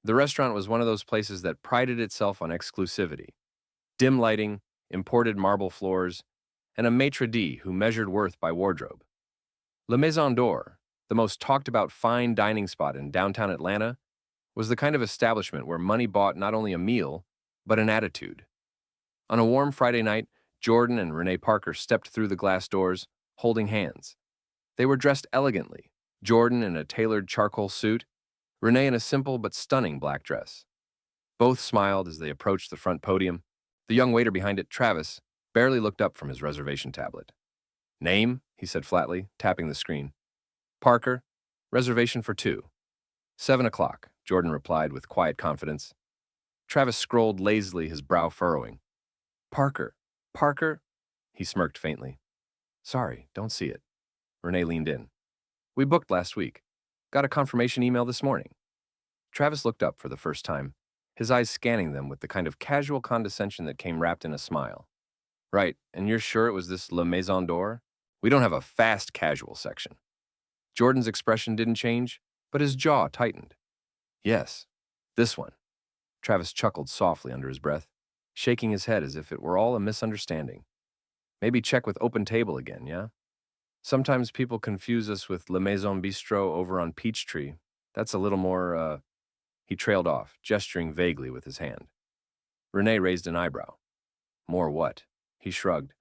The restaurant was one of those places that prided itself on exclusivity. Dim lighting, imported marble floors, and a maitre d' who measured worth by wardrobe. La Maison d'Or, the most talked about fine dining spot in downtown Atlanta, was the kind of establishment where money bought not only a meal, but an attitude. On a warm Friday night, Jordan and Renee Parker stepped through the glass doors, holding hands. They were dressed elegantly, Jordan in a tailored charcoal suit, Renee in a simple but stunning black dress. Both smiled as they approached the front podium. The young waiter behind it, Travis, barely looked up from his reservation tablet. Name, he said flatly, tapping the screen. Parker, reservation for two. 7 o'clock, Jordan replied with quiet confidence. Travis scrolled lazily, his brow furrowing. Parker, Parker, he smirked faintly. Sorry, don't see it. Renee leaned in. We booked last week. Got a confirmation email this morning. Travis looked up for the first time, his eyes scanning them with the kind of casual condescension that came wrapped in a smile. Right, and you're sure it was this La Maison d'Or? We don't have a fast casual section. Jordan's expression didn't change, but his jaw tightened. Yes, this one. Travis chuckled softly under his breath, shaking his head as if it were all a misunderstanding. Maybe check with Open Table again, yeah? Sometimes people confuse us with La Maison Bistro over on Peachtree. That's a little more, He trailed off, gesturing vaguely with his hand. Renee raised an eyebrow. More what? He shrugged.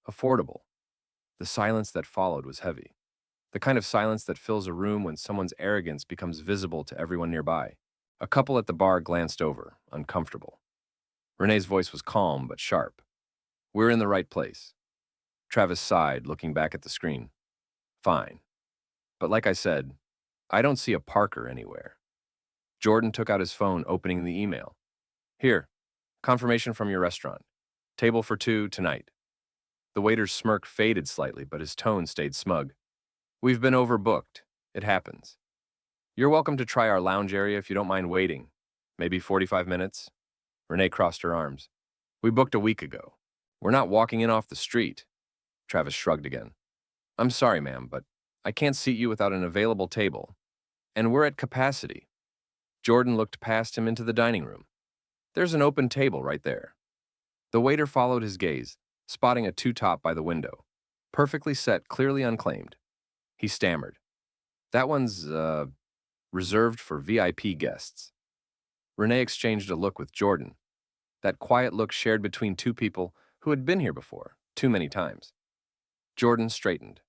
Affordable. The silence that followed was heavy. The kind of silence that fills a room when someone's arrogance becomes visible to everyone nearby. A couple at the bar glanced over, uncomfortable. Renee's voice was calm but sharp. We're in the right place. Travis sighed, looking back at the screen. Fine. But like I said, I don't see a Parker anywhere. Jordan took out his phone, opening the email. Here, confirmation from your restaurant. Table for two tonight. The waiter's smirk faded slightly, but his tone stayed smug. We've been overbooked. It happens. You're welcome to try our lounge area if you don't mind waiting. Maybe 45 minutes? Renee crossed her arms. We booked a week ago. We're not walking in off the street. Travis shrugged again. I'm sorry, ma'am, but I can't seat you without an available table. And we're at capacity. Jordan looked past him into the dining room. There's an open table right there. The waiter followed his gaze, spotting a two-top by the window. Perfectly set, clearly unclaimed. He stammered. That one's, reserved for VIP guests. Renee exchanged a look with Jordan. That quiet look shared between two people who had been here before, too many times. Jordan straightened.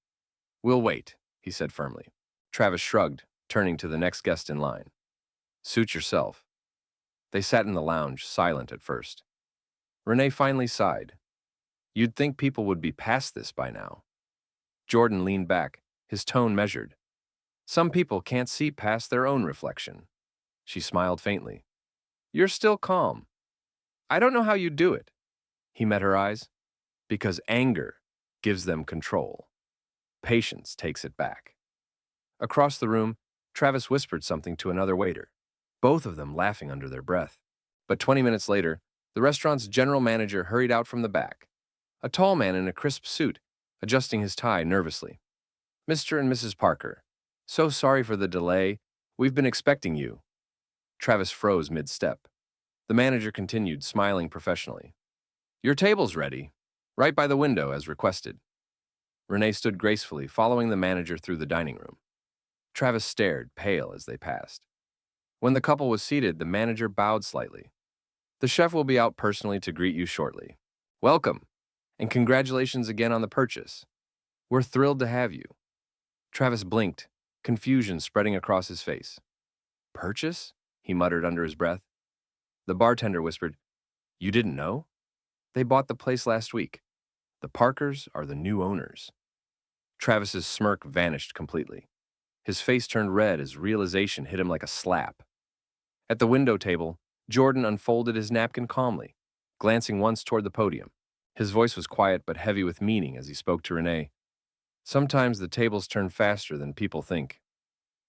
We'll wait, he said firmly. Travis shrugged, turning to the next guest in line. Suit yourself. They sat in the lounge, silent at first. Renee finally sighed. You'd think people would be past this by now. Jordan leaned back, his tone measured. Some people can't see past their own reflection. She smiled faintly. You're still calm. I don't know how you do it. He met her eyes. Because anger gives them control. Patience takes it back. Across the room, Travis whispered something to another waiter, both of them laughing under their breath. But 20 minutes later, the restaurant's general manager hurried out from the back, a tall man in a crisp suit, adjusting his tie nervously. Mr. and Mrs. Parker, so sorry for the delay. We've been expecting you. Travis froze mid-step. The manager continued, smiling professionally. Your table's ready, right by the window as requested. Renee stood gracefully, following the manager through the dining room. Travis stared, pale, as they passed. When the couple was seated, the manager bowed slightly. The chef will be out personally to greet you shortly. Welcome, and congratulations again on the purchase. We're thrilled to have you. Travis blinked, confusion spreading across his face. Purchase? He muttered under his breath. The bartender whispered, You didn't know? They bought the place last week. The Parkers are the new owners. Travis's smirk vanished completely. His face turned red as realization hit him like a slap. At the window table, Jordan unfolded his napkin calmly, glancing once toward the podium. His voice was quiet but heavy with meaning as he spoke to Renee. Sometimes the tables turn faster than people think.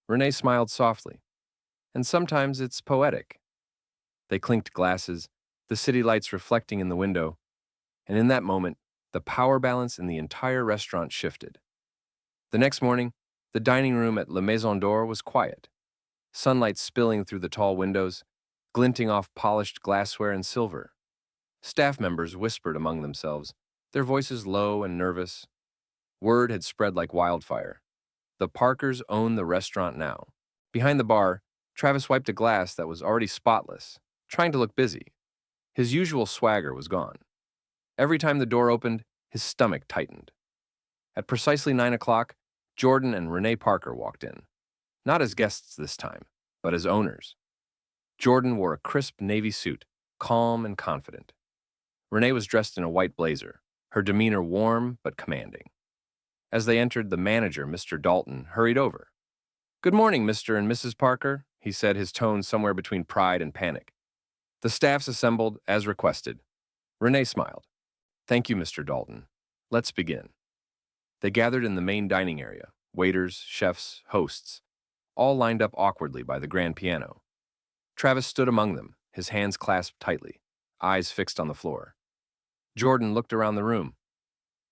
Renee smiled softly. And sometimes it's poetic. They clinked glasses, the city lights reflecting in the window, and in that moment, the power balance in the entire restaurant shifted. The next morning, the dining room at La Maison d'Or was quiet. sunlight spilling through the tall windows, glinting off polished glassware and silver. Staff members whispered among themselves, their voices low and nervous. Word had spread like wildfire. The Parkers own the restaurant now. Behind the bar, Travis wiped a glass that was already spotless, trying to look busy. His usual swagger was gone. Every time the door opened, his stomach tightened. At precisely 9 o'clock, Jordan and Renee Parker walked in. Not as guests this time, but as owners. Jordan wore a crisp navy suit, calm and confident. Renee was dressed in a white blazer, her demeanor warm but commanding. As they entered, the manager, Mr. Dalton, hurried over. "Good morning, Mr. and Mrs. Parker," he said, his tone somewhere between pride and panic. The staffs assembled, as requested. Renee smiled. "Thank you, Mr. Dalton. Let's begin." They gathered in the main dining area, waiters, chefs, hosts, all lined up awkwardly by the grand piano. Travis stood among them, his hands clasped tightly, eyes fixed on the floor. Jordan looked around the room.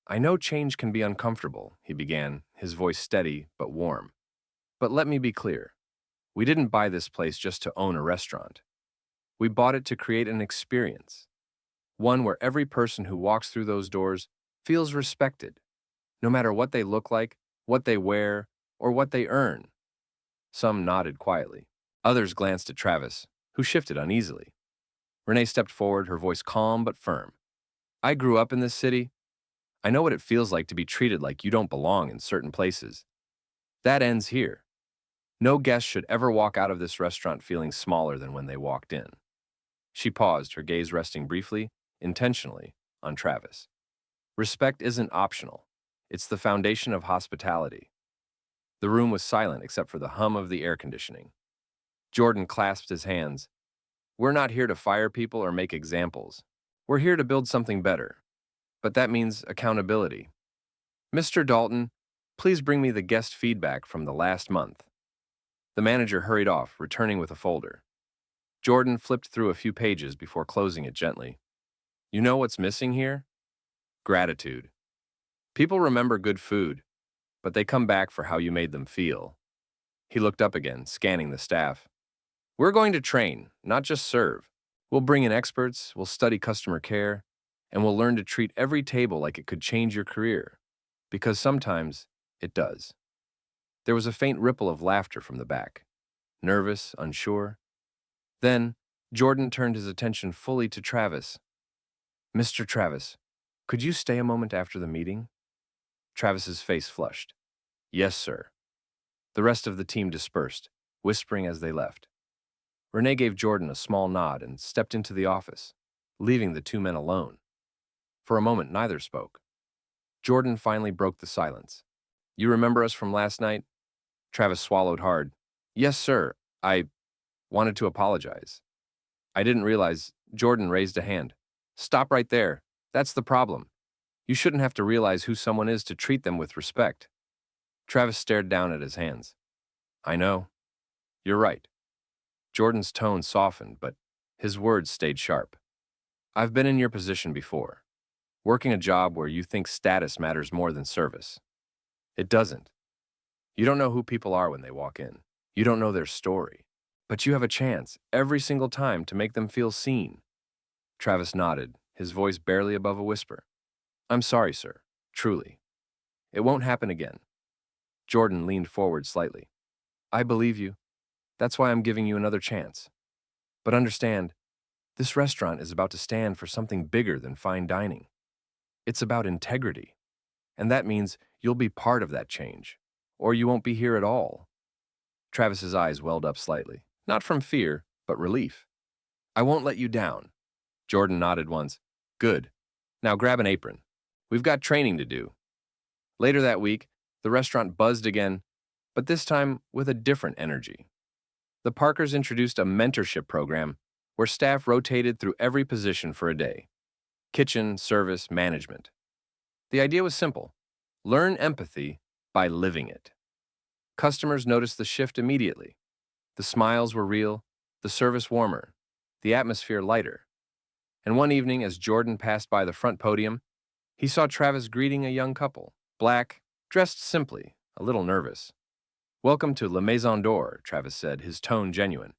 "I know change can be uncomfortable," he began, his voice steady but warm. "But let me be clear. We didn't buy this place just to own a restaurant. We bought it to create an experience, one where every person who walks through those doors feels respected, no matter what they look like, what they wear, or what they earn." Some nodded quietly. Others glanced at Travis, who shifted uneasily. Renee stepped forward, her voice calm but firm. "I grew up in this city. I know what it feels like to be treated like you don't belong in certain places. That ends here. No guest should ever walk out of this restaurant feeling smaller than when they walked in." She paused, her gaze resting briefly, intentionally, on Travis. "Respect isn't optional. It's the foundation of hospitality." The room was silent except for the hum of the air conditioning. Jordan clasped his hands. "We're not here to fire people or make examples. We're here to build something better. But that means accountability. Mr. Dalton, please bring me the guest feedback from the last month." The manager hurried off, returning with a folder. Jordan flipped through a few pages before closing it gently. "You know what's missing here? Gratitude. People remember good food, but they come back for how you made them feel." He looked up again, scanning the staff. "We're going to train, not just serve. We'll bring in experts, we'll study customer care, and we'll learn to treat every table like it could change your career. Because sometimes it does." There was a faint ripple of laughter from the back. Nervous, unsure. Then, Jordan turned his attention fully to Travis. "Mr. Travis, could you stay a moment after the meeting?" Travis's face flushed. "Yes, sir." The rest of the team dispersed, whispering as they left. Renee gave Jordan a small nod and stepped into the office, leaving the two men alone. For a moment, neither spoke. Jordan finally broke the silence. "You remember us from last night?" Travis swallowed hard. "Yes, sir. I wanted to apologize. I didn't realize—" Jordan raised a hand. "Stop right there. That's the problem. You shouldn't have to realize who someone is to treat them with respect." Travis stared down at his hands. "I know. You're right." Jordan's tone softened, but his words stayed sharp. "I've been in your position before, working a job where you think status matters more than service. It doesn't. You don't know who people are when they walk in. You don't know their story. But you have a chance, every single time, to make them feel seen." Travis nodded, his voice barely above a whisper. "I'm sorry, sir. Truly. It won't happen again." Jordan leaned forward slightly. "I believe you. That's why I'm giving you another chance. But understand, this restaurant is about to stand for something bigger than fine dining. It's about integrity. And that means you'll be part of that change, or you won't be here at all." Travis's eyes welled up slightly, not from fear, but relief. "I won't let you down." Jordan nodded once. "Good. Now grab an apron. We've got training to do." Later that week, the restaurant buzzed again, but this time with a different energy. The Parkers introduced a mentorship program where staff rotated through every position for a day: kitchen, service, management. The idea was simple: learn empathy by living it. Customers noticed the shift immediately. The smiles were real, the service warmer, the atmosphere lighter. And one evening, as Jordan passed by the front podium, he saw Travis greeting a young couple, black, dressed simply, a little nervous. Welcome to La Maison d'Or, Travis said, his tone genuine.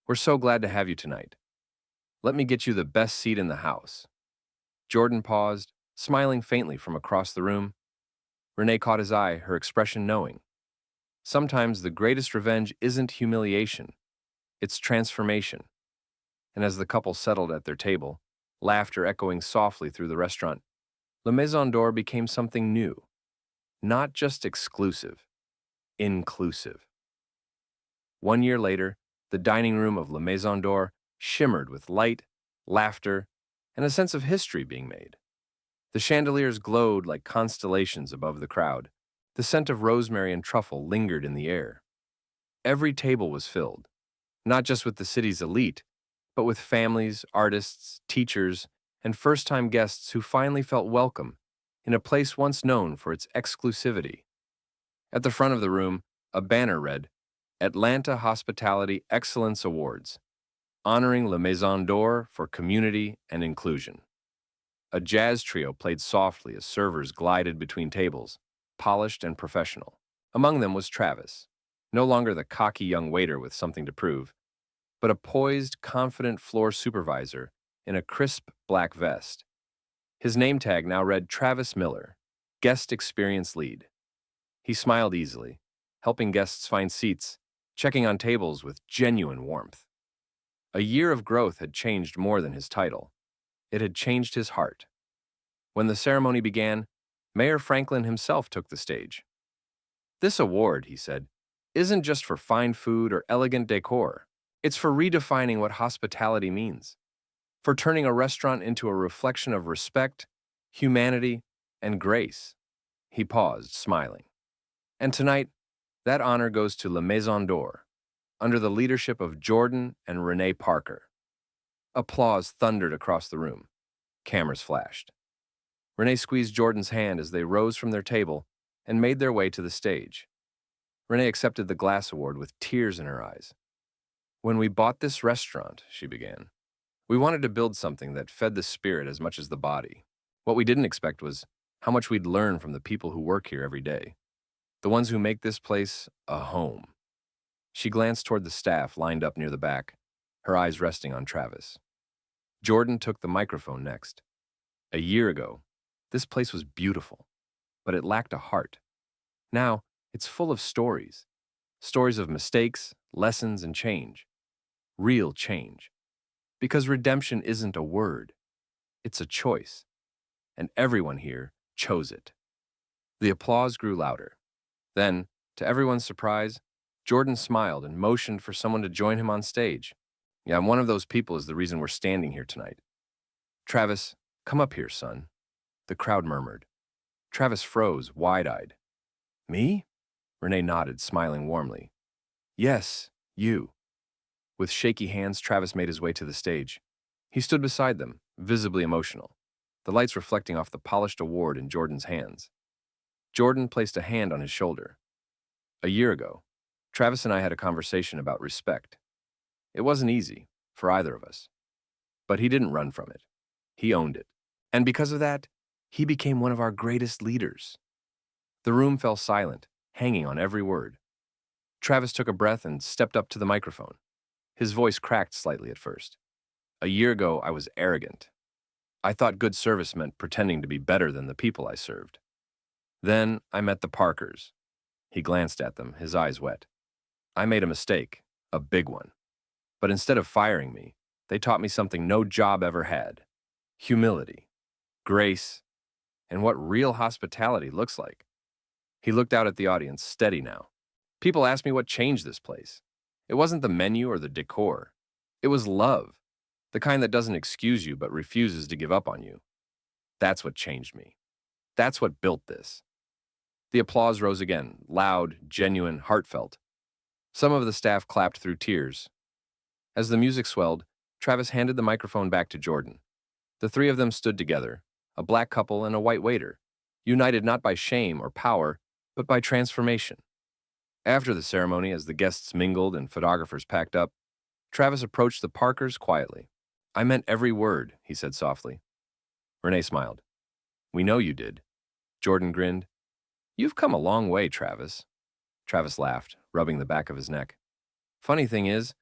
We're so glad to have you tonight. Let me get you the best seat in the house. Jordan paused, smiling faintly from across the room. Renee caught his eye, her expression knowing. Sometimes the greatest revenge isn't humiliation, it's transformation. And as the couple settled at their table, laughter echoing softly through the restaurant, La Maison d'Or became something new. Not just exclusive, inclusive. 1 year later, the dining room of La Maison d'Or shimmered with light, laughter, and a sense of history being made. The chandeliers glowed like constellations above the crowd. The scent of rosemary and truffle lingered in the air. Every table was filled, not just with the city's elite, but with families, artists, teachers, and first-time guests who finally felt welcome in a place once known for its exclusivity. At the front of the room, a banner read, Atlanta Hospitality Excellence Awards, honoring La Maison d'Or for community and inclusion. A jazz trio played softly as servers glided between tables, polished and professional. Among them was Travis, no longer the cocky young waiter with something to prove, but a poised, confident floor supervisor in a crisp black vest. His name tag now read Travis Miller, Guest Experience Lead. He smiled easily, helping guests find seats, checking on tables with genuine warmth. A year of growth had changed more than his title. It had changed his heart. When the ceremony began, Mayor Franklin himself took the stage. This award, he said, isn't just for fine food or elegant decor. It's for redefining what hospitality means, for turning a restaurant into a reflection of respect, humanity, and grace. He paused, smiling. And tonight, that honor goes to La Maison d'Or, under the leadership of Jordan and Renee Parker. Applause thundered across the room. Cameras flashed. Renee squeezed Jordan's hand as they rose from their table and made their way to the stage. Renee accepted the glass award with tears in her eyes. When we bought this restaurant, she began, we wanted to build something that fed the spirit as much as the body. What we didn't expect was how much we'd learn from the people who work here every day, the ones who make this place a home. She glanced toward the staff lined up near the back, her eyes resting on Travis. Jordan took the microphone next. A year ago, this place was beautiful, but it lacked a heart. Now, it's full of stories. Stories of mistakes, lessons, and change. Real change. Because redemption isn't a word, it's a choice. And everyone here chose it. The applause grew louder. Then, to everyone's surprise, Jordan smiled and motioned for someone to join him on stage. Yeah, one of those people is the reason we're standing here tonight. Travis, come up here, son. The crowd murmured. Travis froze, wide-eyed. Me? Renee nodded, smiling warmly. Yes, you. With shaky hands, Travis made his way to the stage. He stood beside them, visibly emotional, the lights reflecting off the polished award in Jordan's hands. Jordan placed a hand on his shoulder. A year ago, Travis and I had a conversation about respect. It wasn't easy, for either of us. But he didn't run from it. He owned it. And because of that, he became one of our greatest leaders. The room fell silent, hanging on every word. Travis took a breath and stepped up to the microphone. His voice cracked slightly at first. A year ago, I was arrogant. I thought good service meant pretending to be better than the people I served. Then I met the Parkers. He glanced at them, his eyes wet. I made a mistake, a big one. But instead of firing me, they taught me something no job ever had. Humility, grace, and what real hospitality looks like. He looked out at the audience, steady now. People asked me what changed this place. It wasn't the menu or the decor. It was love, the kind that doesn't excuse you but refuses to give up on you. That's what changed me. That's what built this. The applause rose again, loud, genuine, heartfelt. Some of the staff clapped through tears. As the music swelled, Travis handed the microphone back to Jordan. The three of them stood together, a black couple and a white waiter, united not by shame or power, but by transformation. After the ceremony, as the guests mingled and photographers packed up, Travis approached the Parkers quietly. I meant every word, he said softly. Renee smiled. We know you did. Jordan grinned. You've come a long way, Travis. Travis laughed, rubbing the back of his neck. Funny thing is,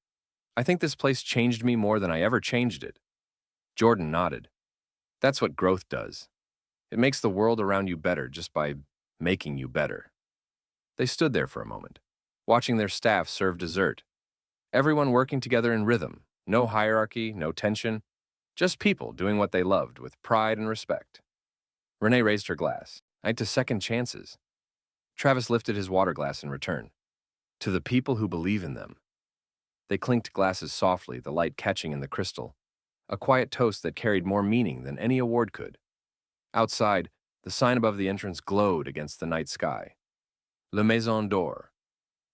I think this place changed me more than I ever changed it. Jordan nodded. That's what growth does. It makes the world around you better just by making you better. They stood there for a moment, watching their staff serve dessert. Everyone working together in rhythm, no hierarchy, no tension, just people doing what they loved with pride and respect. Renee raised her glass. "Night to second chances." Travis lifted his water glass in return. "To the people who believe in them." They clinked glasses softly, the light catching in the crystal, a quiet toast that carried more meaning than any award could. Outside, the sign above the entrance glowed against the night sky. La Maison d'Or,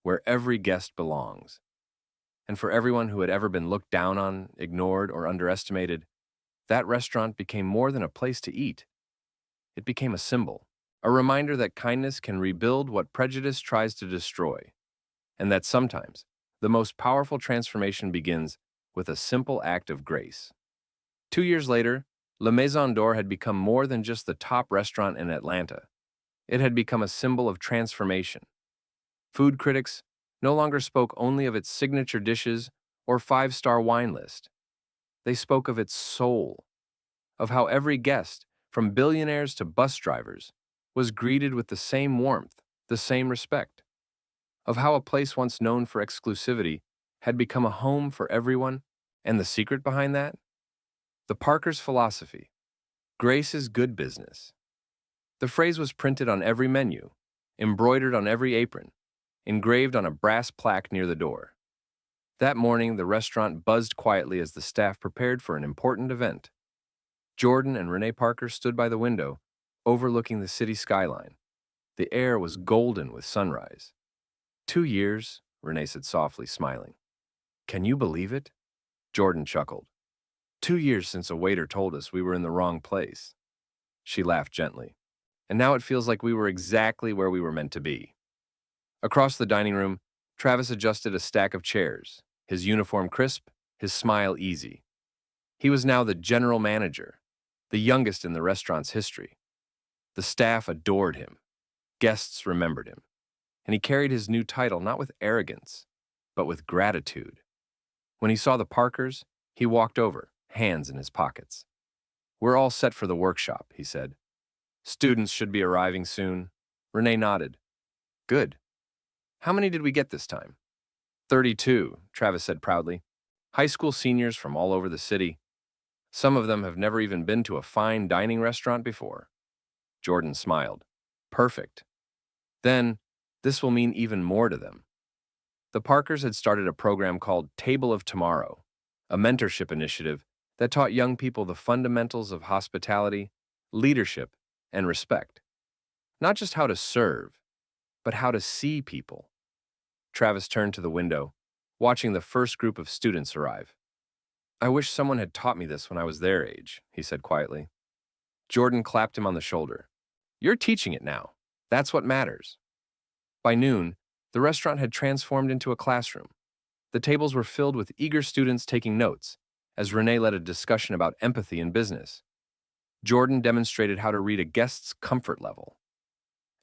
where every guest belongs. And for everyone who had ever been looked down on, ignored, or underestimated, that restaurant became more than a place to eat. It became a symbol, a reminder that kindness can rebuild what prejudice tries to destroy, and that sometimes the most powerful transformation begins with a simple act of grace. 2 years later, La Maison d'Or had become more than just the top restaurant in Atlanta. It had become a symbol of transformation. Food critics no longer spoke only of its signature dishes or five-star wine list. They spoke of its soul, of how every guest, from billionaires to bus drivers, was greeted with the same warmth, the same respect, of how a place once known for exclusivity had become a home for everyone, and the secret behind that? The Parker's philosophy: grace is good business. The phrase was printed on every menu, embroidered on every apron, engraved on a brass plaque near the door. That morning, the restaurant buzzed quietly as the staff prepared for an important event. Jordan and Renee Parker stood by the window, overlooking the city skyline. The air was golden with sunrise. 2 years, Renee said softly, smiling. Can you believe it? Jordan chuckled. 2 years since a waiter told us we were in the wrong place. She laughed gently. And now it feels like we were exactly where we were meant to be. Across the dining room, Travis adjusted a stack of chairs, his uniform crisp, his smile easy. He was now the general manager, the youngest in the restaurant's history. The staff adored him. Guests remembered him. And he carried his new title not with arrogance, but with gratitude. When he saw the Parkers, he walked over, hands in his pockets. We're all set for the workshop, he said. Students should be arriving soon. Renee nodded. Good. How many did we get this time? 32, Travis said proudly. High school seniors from all over the city. Some of them have never even been to a fine dining restaurant before. Jordan smiled. Perfect. Then, this will mean even more to them. The Parkers had started a program called Table of Tomorrow, a mentorship initiative that taught young people the fundamentals of hospitality, leadership, and respect. Not just how to serve, but how to see people. Travis turned to the window, watching the first group of students arrive. I wish someone had taught me this when I was their age, he said quietly. Jordan clapped him on the shoulder. You're teaching it now. That's what matters. By noon, the restaurant had transformed into a classroom. The tables were filled with eager students taking notes, as Renee led a discussion about empathy in business. Jordan demonstrated how to read a guest's comfort level.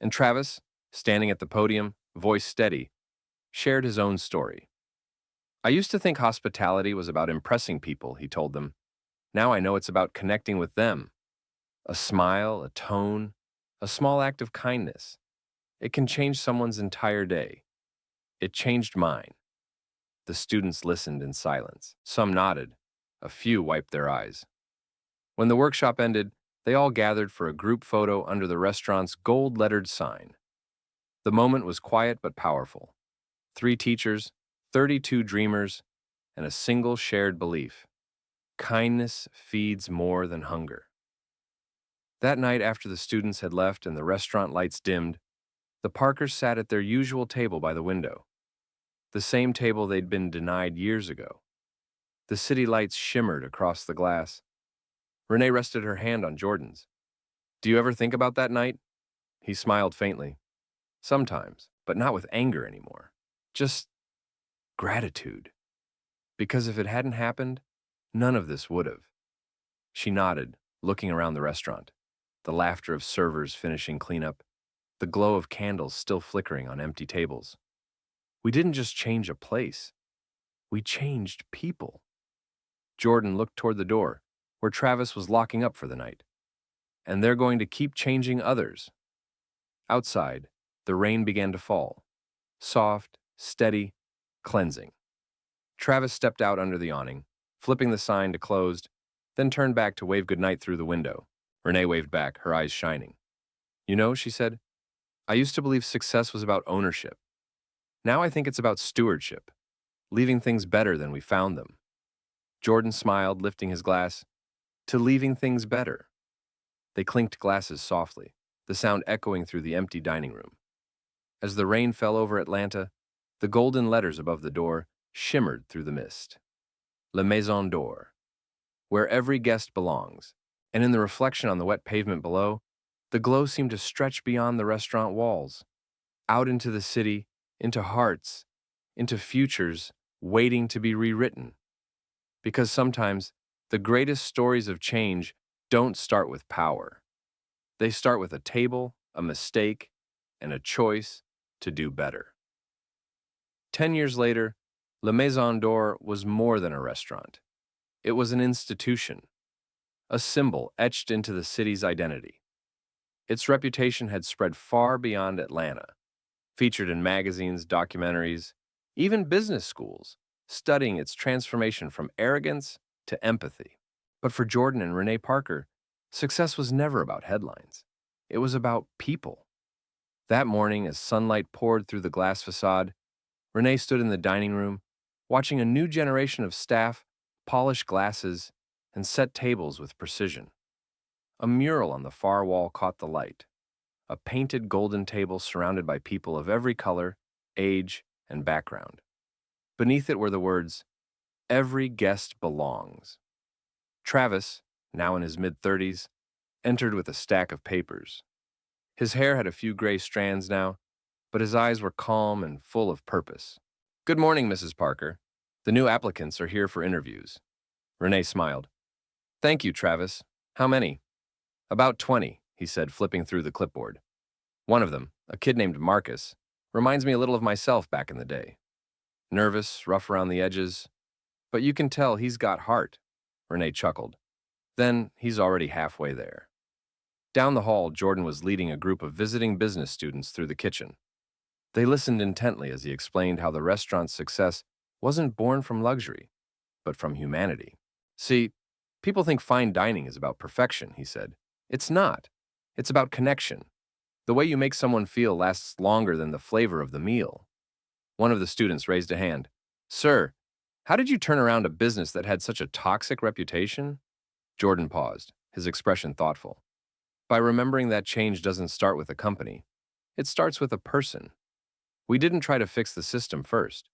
And Travis, standing at the podium, voice steady, shared his own story. I used to think hospitality was about impressing people, he told them. Now I know it's about connecting with them. A smile, a tone, a small act of kindness. It can change someone's entire day. It changed mine. The students listened in silence. Some nodded. A few wiped their eyes. When the workshop ended, they all gathered for a group photo under the restaurant's gold-lettered sign. The moment was quiet but powerful. 3 teachers, 32 dreamers, and a single shared belief. Kindness feeds more than hunger. That night, after the students had left and the restaurant lights dimmed, the Parkers sat at their usual table by the window. The same table they'd been denied years ago. The city lights shimmered across the glass. Renee rested her hand on Jordan's. Do you ever think about that night? He smiled faintly. Sometimes, but not with anger anymore. Just gratitude. Because if it hadn't happened, none of this would have. She nodded, looking around the restaurant. The laughter of servers finishing cleanup. The glow of candles still flickering on empty tables. We didn't just change a place, we changed people. Jordan looked toward the door, where Travis was locking up for the night. And they're going to keep changing others. Outside, the rain began to fall. Soft, steady, cleansing. Travis stepped out under the awning, flipping the sign to closed, then turned back to wave goodnight through the window. Renee waved back, her eyes shining. You know, she said, I used to believe success was about ownership. Now I think it's about stewardship, leaving things better than we found them. Jordan smiled, lifting his glass, to leaving things better. They clinked glasses softly, the sound echoing through the empty dining room. As the rain fell over Atlanta, the golden letters above the door shimmered through the mist. La Maison d'Or, where every guest belongs, and in the reflection on the wet pavement below, the glow seemed to stretch beyond the restaurant walls, out into the city, into hearts, into futures waiting to be rewritten. Because sometimes the greatest stories of change don't start with power. They start with a table, a mistake, and a choice to do better. 10 years later, La Maison d'Or was more than a restaurant. It was an institution, a symbol etched into the city's identity. Its reputation had spread far beyond Atlanta, featured in magazines, documentaries, even business schools, studying its transformation from arrogance to empathy. But for Jordan and Renee Parker, success was never about headlines. It was about people. That morning, as sunlight poured through the glass facade, Renee stood in the dining room, watching a new generation of staff polish glasses and set tables with precision. A mural on the far wall caught the light, a painted golden table surrounded by people of every color, age, and background. Beneath it were the words, "Every guest belongs." Travis, now in his mid-30s, entered with a stack of papers. His hair had a few gray strands now, but his eyes were calm and full of purpose. "Good morning, Mrs. Parker. The new applicants are here for interviews." Renee smiled. "Thank you, Travis. How many?" "About 20, he said, flipping through the clipboard. "One of them, a kid named Marcus, reminds me a little of myself back in the day. Nervous, rough around the edges, but you can tell he's got heart." Renee chuckled. "Then he's already halfway there." Down the hall, Jordan was leading a group of visiting business students through the kitchen. They listened intently as he explained how the restaurant's success wasn't born from luxury, but from humanity. "See, people think fine dining is about perfection," he said. "It's not. It's about connection. The way you make someone feel lasts longer than the flavor of the meal." One of the students raised a hand. "Sir, how did you turn around a business that had such a toxic reputation?" Jordan paused, his expression thoughtful. "By remembering that change doesn't start with a company. It starts with a person. We didn't try to fix the system first.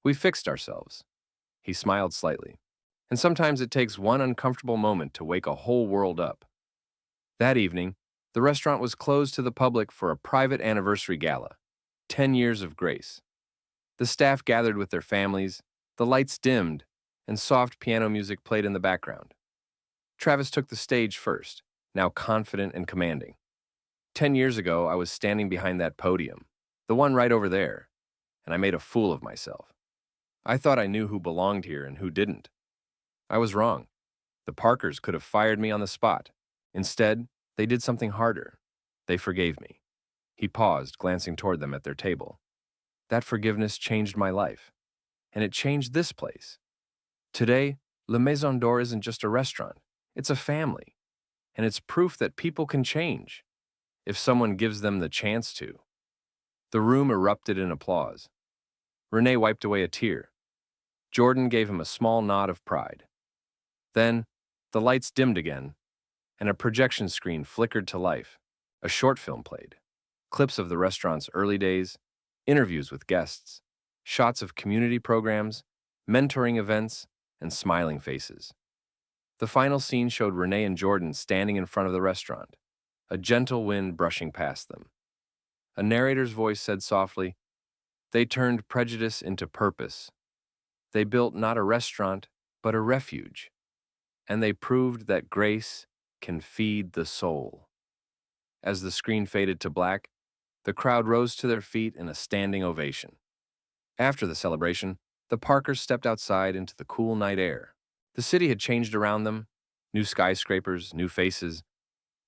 We fixed ourselves." He smiled slightly. "And sometimes it takes one uncomfortable moment to wake a whole world up." That evening, the restaurant was closed to the public for a private anniversary gala, 10 years of grace. The staff gathered with their families, the lights dimmed, and soft piano music played in the background. Travis took the stage first, now confident and commanding. 10 years ago, I was standing behind that podium, the one right over there, and I made a fool of myself. I thought I knew who belonged here and who didn't. I was wrong. The Parkers could have fired me on the spot. Instead, they did something harder. They forgave me." He paused, glancing toward them at their table. "That forgiveness changed my life, and it changed this place. Today, La Maison d'Or isn't just a restaurant. It's a family, and it's proof that people can change, if someone gives them the chance to." The room erupted in applause. Renee wiped away a tear. Jordan gave him a small nod of pride. Then, the lights dimmed again, and a projection screen flickered to life. A short film played. Clips of the restaurant's early days, interviews with guests, shots of community programs, mentoring events, and smiling faces. The final scene showed Renee and Jordan standing in front of the restaurant, a gentle wind brushing past them. A narrator's voice said softly, "They turned prejudice into purpose. They built not a restaurant, but a refuge. And they proved that grace can feed the soul." As the screen faded to black, the crowd rose to their feet in a standing ovation. After the celebration, the Parkers stepped outside into the cool night air. The city had changed around them, new skyscrapers, new faces,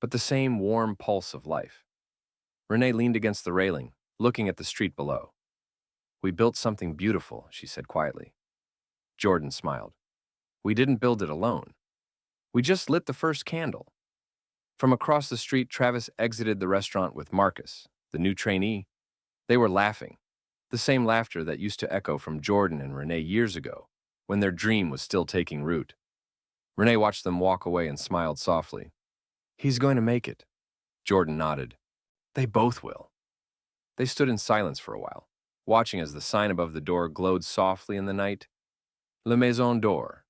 but the same warm pulse of life. Renee leaned against the railing, looking at the street below. "We built something beautiful," she said quietly. Jordan smiled. "We didn't build it alone. We just lit the first candle." From across the street, Travis exited the restaurant with Marcus, the new trainee. They were laughing, the same laughter that used to echo from Jordan and Renee years ago, when their dream was still taking root. Renee watched them walk away and smiled softly. "He's going to make it." Jordan nodded. "They both will." They stood in silence for a while, watching as the sign above the door glowed softly in the night. "La Maison d'Or,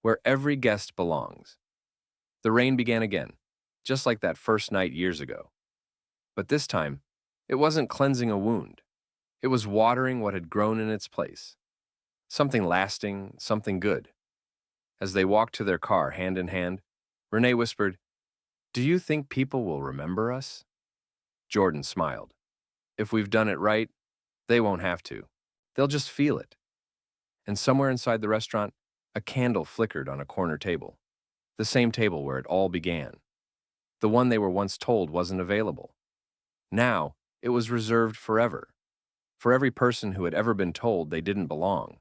where every guest belongs." The rain began again, just like that first night years ago. But this time, it wasn't cleansing a wound. It was watering what had grown in its place. Something lasting, something good. As they walked to their car hand in hand, Renee whispered, "Do you think people will remember us?" Jordan smiled. "If we've done it right, they won't have to. They'll just feel it." And somewhere inside the restaurant, a candle flickered on a corner table. The same table where it all began. The one they were once told wasn't available. Now, it was reserved forever. For every person who had ever been told they didn't belong.